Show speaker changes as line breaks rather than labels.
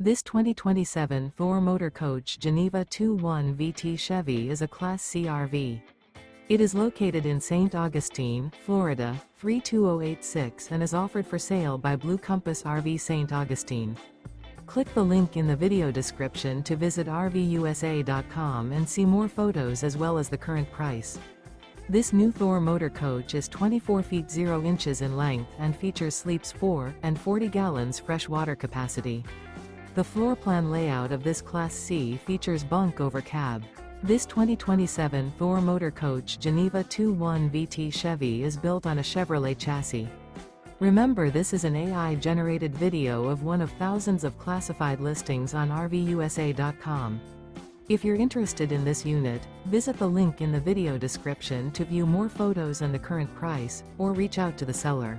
This 2027 Thor Motor Coach Geneva 2.1 VT Chevy is a Class C RV. It is located in St. Augustine, Florida, 32086 and is offered for sale by Blue Compass RV St. Augustine. Click the link in the video description to visit RVUSA.com and see more photos as well as the current price. This new Thor Motor Coach is 24 feet 0 inches in length and features sleeps 4 and 40 gallons fresh water capacity. The floor plan layout of this Class C features bunk over cab. This 2027 Thor Motor Coach Geneva 2.1 VT Chevy is built on a Chevrolet chassis. Remember, this is an AI-generated video of one of thousands of classified listings on RVUSA.com. If you're interested in this unit, visit the link in the video description to view more photos and the current price, or reach out to the seller.